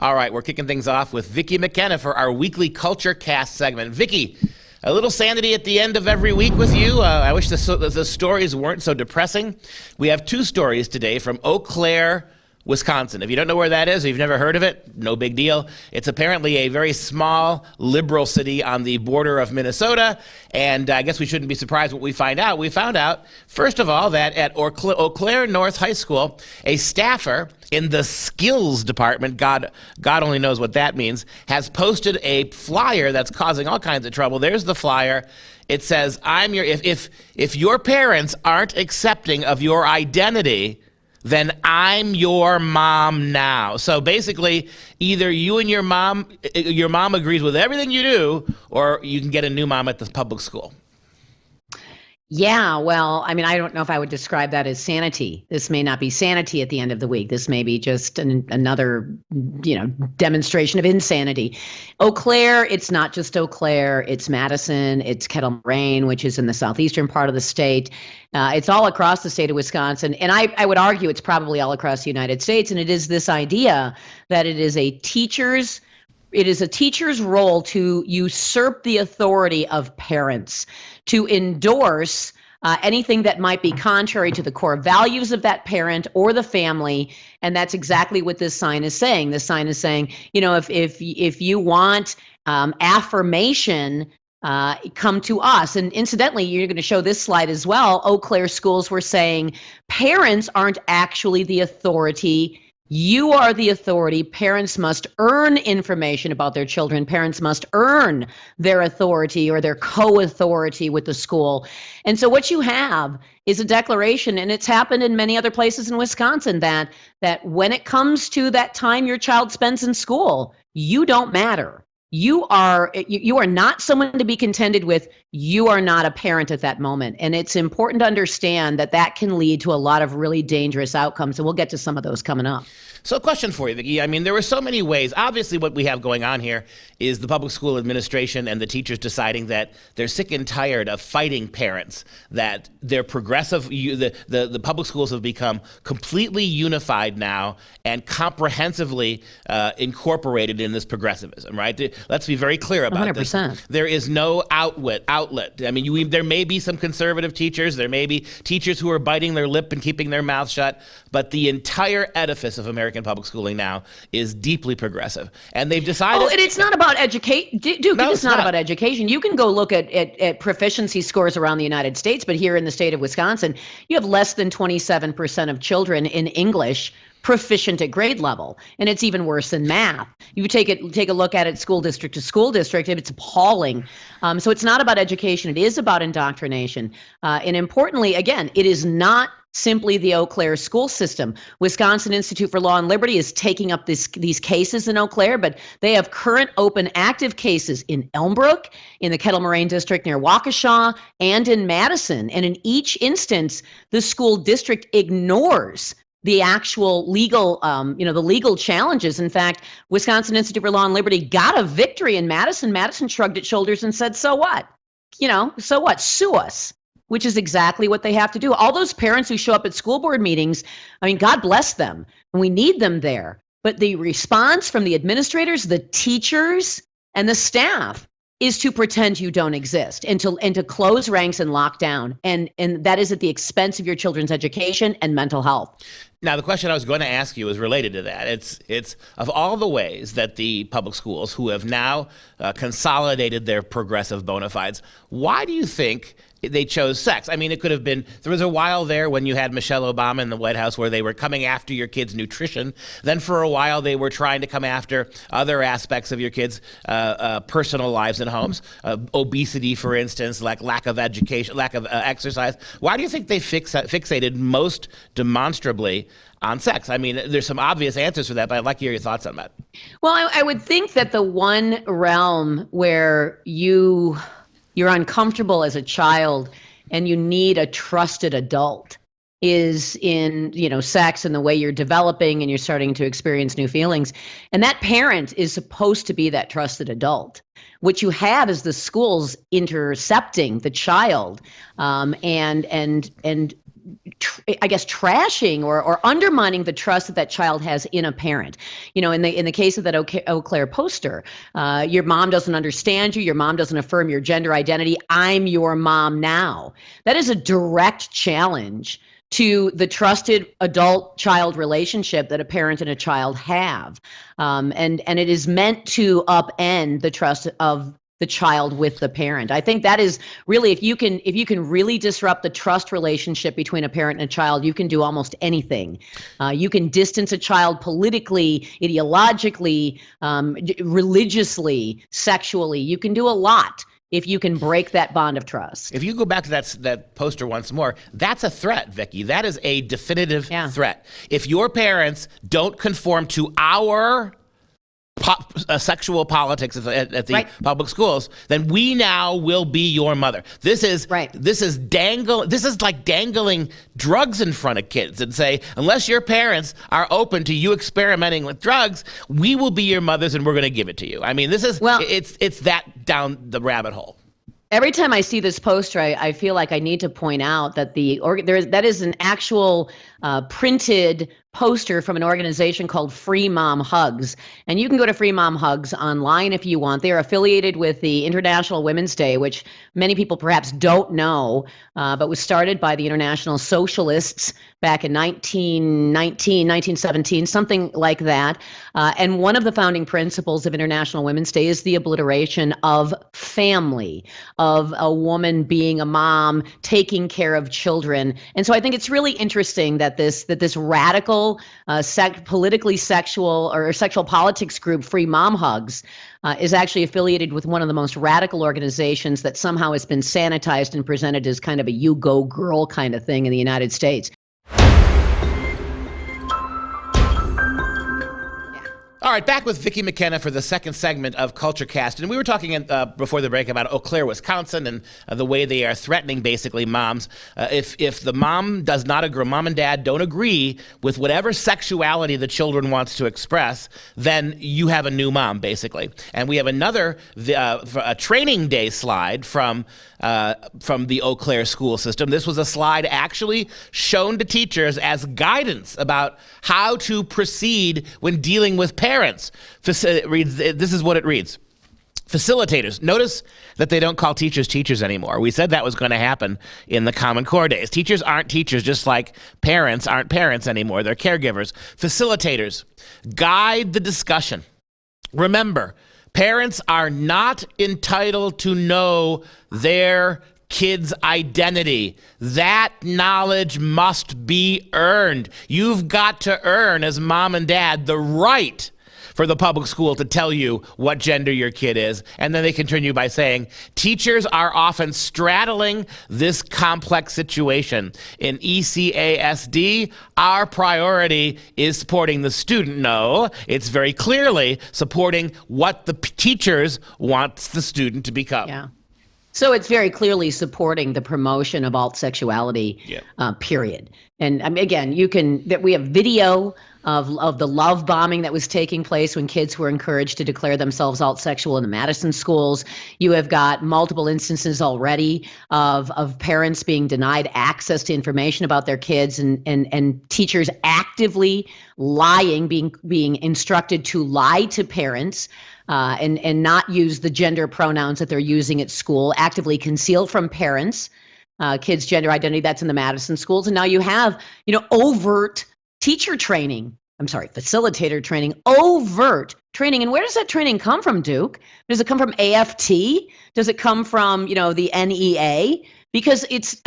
All right, we're kicking things off with Vicki McKenna for our weekly Culture Cast segment. Vicki, a little sanity at the end of every week with you. I wish the stories weren't so depressing. We have two stories today from Eau Claire, Wisconsin. If you don't know where that is, or you've never heard of it, no big deal. It's apparently a very small liberal city on the border of Minnesota, and I guess we shouldn't be surprised what we find out. We found out, first of all, that at Eau Claire North High School, a staffer in the skills department, God only knows what that means, has posted a flyer that's causing all kinds of trouble. There's the flyer. It says, if your parents aren't accepting of your identity, then I'm your mom now. So basically, either you and your mom agrees with everything you do, or you can get a new mom at the public school. Yeah, well, I mean, I don't know if I would describe that as sanity. This may not be sanity at the end of the week. This may be just another, demonstration of insanity. Eau Claire, it's not just Eau Claire. It's Madison. It's Kettle Moraine, which is in the southeastern part of the state. It's all across the state of Wisconsin. And I would argue it's probably all across the United States. And it is this idea that it is a teacher's role to usurp the authority of parents, to endorse anything that might be contrary to the core values of that parent or the family. And that's exactly what this sign is saying. This sign is saying, if you want affirmation, come to us. And incidentally, you're going to show this slide as well. Eau Claire schools were saying parents aren't actually the authority. You are the authority. Parents must earn information about their children. Parents must earn their authority or their co-authority with the school. And so what you have is a declaration, and it's happened in many other places in Wisconsin, that when it comes to that time your child spends in school, you don't matter. You are not someone to be contended with. You are not a parent at that moment. And it's important to understand that can lead to a lot of really dangerous outcomes. And we'll get to some of those coming up. So a question for you, Vicki. I mean, there were so many ways. Obviously, what we have going on here is the public school administration and the teachers deciding that they're sick and tired of fighting parents, that they're progressive. The public schools have become completely unified now and comprehensively incorporated in this progressivism, right? Let's be very clear about 100%. This. There is no outlet. I mean, there may be some conservative teachers. There may be teachers who are biting their lip and keeping their mouth shut. But the entire edifice of American public schooling now is deeply progressive. And they've decided... Oh, and it's not about education. Duke, no, it's not about education. You can go look at proficiency scores around the United States, but here in the state of Wisconsin, you have less than 27% of children in English proficient at grade level. And it's even worse in math. You take a look at it school district to school district, it's appalling. So it's not about education. It is about indoctrination. And importantly, again, it is not simply the Eau Claire school system. Wisconsin Institute for Law and Liberty is taking up these cases in Eau Claire, but they have current open active cases in Elmbrook, in the Kettle Moraine district near Waukesha, and in Madison. And in each instance, the school district ignores the actual legal, the legal challenges. In fact, Wisconsin Institute for Law and Liberty got a victory in Madison. Madison shrugged its shoulders and said, so what? So what? Sue us. Which is exactly what they have to do. All those parents who show up at school board meetings, I mean, God bless them, and we need them there. But the response from the administrators, the teachers, and the staff is to pretend you don't exist and to close ranks and lock down. And that is at the expense of your children's education and mental health. Now, the question I was going to ask you is related to that. It's of all the ways that the public schools who have now consolidated their progressive bona fides, why do you think they chose sex? I mean, it could have been, there was a while there when you had Michelle Obama in the White House where they were coming after your kids' nutrition. Then for a while, they were trying to come after other aspects of your kids' personal lives and homes. Obesity, for instance, like lack of education, lack of exercise. Why do you think they fixated most demonstrably on sex? I mean, there's some obvious answers for that, but I'd like to hear your thoughts on that. Well, I would think that the one realm where you're uncomfortable as a child and you need a trusted adult is in, sex and the way you're developing and you're starting to experience new feelings. And that parent is supposed to be that trusted adult. What you have is the schools intercepting the child and trashing or undermining the trust that child has in a parent. In the case of that Eau Claire poster, your mom doesn't understand you. Your mom doesn't affirm your gender identity. I'm your mom now. That is a direct challenge to the trusted adult-child relationship that a parent and a child have. And it is meant to upend the trust of the child with the parent. I think that is really, if you can really disrupt the trust relationship between a parent and a child, you can do almost anything. You can distance a child politically, ideologically, religiously, sexually. You can do a lot if you can break that bond of trust. If you go back to that poster once more, that's a threat, Vicki. That is a definitive threat. If your parents don't conform to our sexual politics at the public schools, then we now will be your mother. This is like dangling drugs in front of kids and say, unless your parents are open to you experimenting with drugs, we will be your mothers and we're going to give it to you. I mean, this is it's that down the rabbit hole. Every time I see this poster, I feel like I need to point out that that is an actual printed poster from an organization called Free Mom Hugs. And you can go to Free Mom Hugs online if you want. They are affiliated with the International Women's Day, which many people perhaps don't know, but was started by the International Socialists back in 1919, 1917, something like that. And one of the founding principles of International Women's Day is the obliteration of family, of a woman being a mom, taking care of children. And so I think it's really interesting that this radical, politically sexual or sexual politics group, Free Mom Hugs, is actually affiliated with one of the most radical organizations that somehow has been sanitized and presented as kind of a you go girl kind of thing in the United States. All right, back with Vicki McKenna for the second segment of Culture Cast. And we were talking before the break about Eau Claire, Wisconsin, and the way they are threatening basically moms. If the mom does not agree, mom and dad don't agree with whatever sexuality the children wants to express, then you have a new mom, basically. And we have another a training day slide from the Eau Claire school system. This was a slide actually shown to teachers as guidance about how to proceed when dealing with parents. This is what it reads. Facilitators. Notice that they don't call teachers teachers anymore. We said that was going to happen in the Common Core days. Teachers aren't teachers, just like parents aren't parents anymore. They're caregivers. Facilitators. Guide the discussion. Remember, parents are not entitled to know their kids' identity. That knowledge must be earned. You've got to earn, as mom and dad, the right for the public school to tell you what gender your kid is. And then they continue by saying, teachers are often straddling this complex situation. In ECASD, our priority is supporting the student. No, it's very clearly supporting what the teachers want the student to become. Yeah. So it's very clearly supporting the promotion of alt sexuality, period. And again, we have video of the love bombing that was taking place when kids were encouraged to declare themselves alt sexual in the Madison schools. You have got multiple instances already of parents being denied access to information about their kids and teachers actively lying, being instructed to lie to parents. And not use the gender pronouns that they're using at school, actively conceal from parents kids' gender identity. That's in the Madison schools. And now you have, overt teacher training. Facilitator training, overt training. And where does that training come from, Duke? Does it come from AFT? Does it come from, the NEA? Because it's,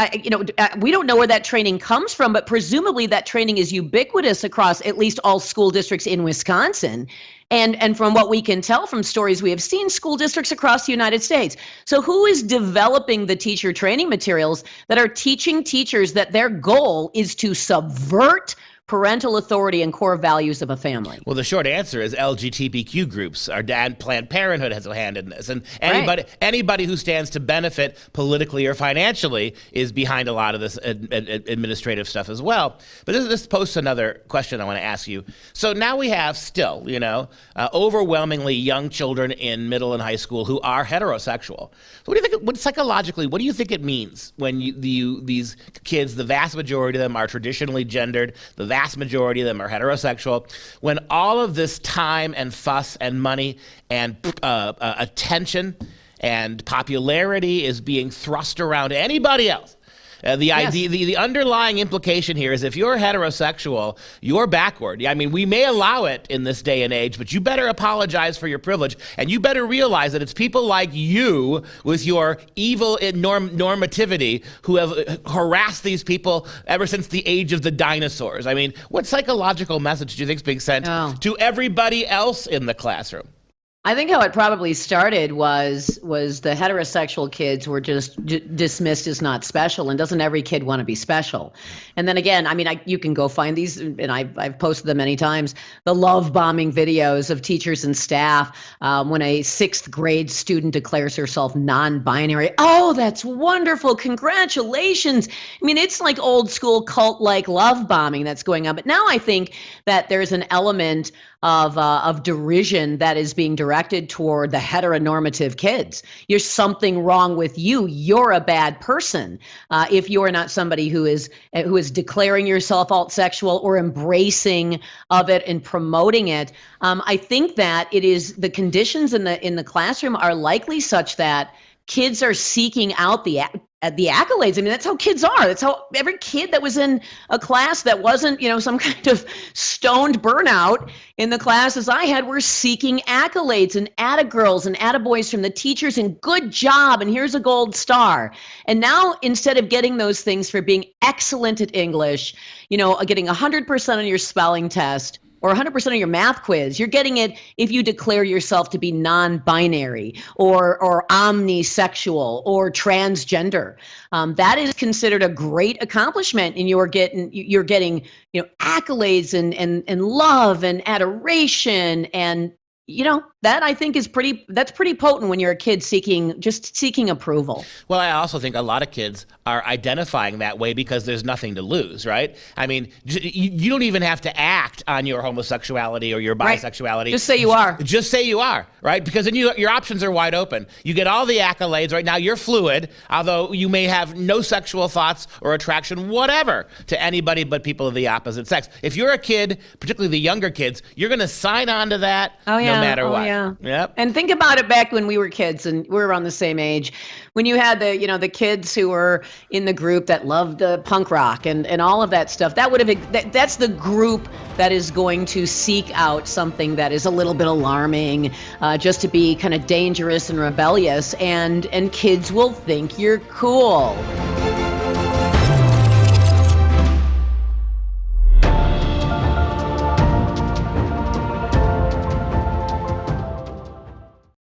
we don't know where that training comes from, but presumably that training is ubiquitous across at least all school districts in Wisconsin. And from what we can tell from stories we have seen, school districts across the United States. So who is developing the teacher training materials that are teaching teachers that their goal is to subvert parental authority and core values of a family? Well, the short answer is LGBTQ groups. Our dad, Planned Parenthood has a hand in this, and anybody who stands to benefit politically or financially is behind a lot of this administrative stuff as well. But this posts another question I want to ask you. So now we have still, overwhelmingly young children in middle and high school who are heterosexual. So what do you think? Psychologically, what do you think it means when these kids, the vast majority of them are traditionally gendered, the vast majority of them are heterosexual, when all of this time and fuss and money and attention and popularity is being thrust around anybody else? The underlying implication here is if you're heterosexual, you're backward. I mean, we may allow it in this day and age, but you better apologize for your privilege, and you better realize that it's people like you with your evil normativity who have harassed these people ever since the age of the dinosaurs. I mean, what psychological message do you think is being sent to everybody else in the classroom? I think how it probably started was the heterosexual kids were just dismissed as not special, and doesn't every kid want to be special? And then again, I mean, you can go find these, and I've posted them many times, the love bombing videos of teachers and staff when a 6th grade student declares herself non-binary. Oh, that's wonderful! Congratulations! I mean, it's like old school cult-like love bombing that's going on. But now I think that there's an element of derision that is being directed toward the heteronormative kids. There's something wrong with you. You're a bad person if you are not somebody who is declaring yourself alt-sexual or embracing of it and promoting it. I think that it is the conditions in the classroom are likely such that kids are seeking out the accolades. I mean, that's how kids are. That's how every kid that was in a class that wasn't, some kind of stoned burnout in the classes I had were seeking accolades and attagirls and attaboys from the teachers and good job, and here's a gold star. And now instead of getting those things for being excellent at English, getting 100% on your spelling test, or 100% of your math quiz, you're getting it if you declare yourself to be non-binary or omnisexual or transgender. That is considered a great accomplishment, and you're getting accolades and love and adoration, and that I think is pretty potent when you're a kid seeking approval. Well, I also think a lot of kids are identifying that way because there's nothing to lose, right? I mean, you don't even have to act on your homosexuality or your bisexuality. Right. Just say you are. Just say you are, right? Because then your options are wide open. You get all the accolades. Right now you're fluid, although you may have no sexual thoughts or attraction, whatever, to anybody but people of the opposite sex. If you're a kid, particularly the younger kids, you're going to sign on to that no matter what. Yeah. Yep. And think about it back when we were kids, and we were around the same age, when you had the kids who were in the group that loved punk rock and all of that stuff. That's the group that is going to seek out something that is a little bit alarming, just to be kind of dangerous and rebellious, and kids will think you're cool.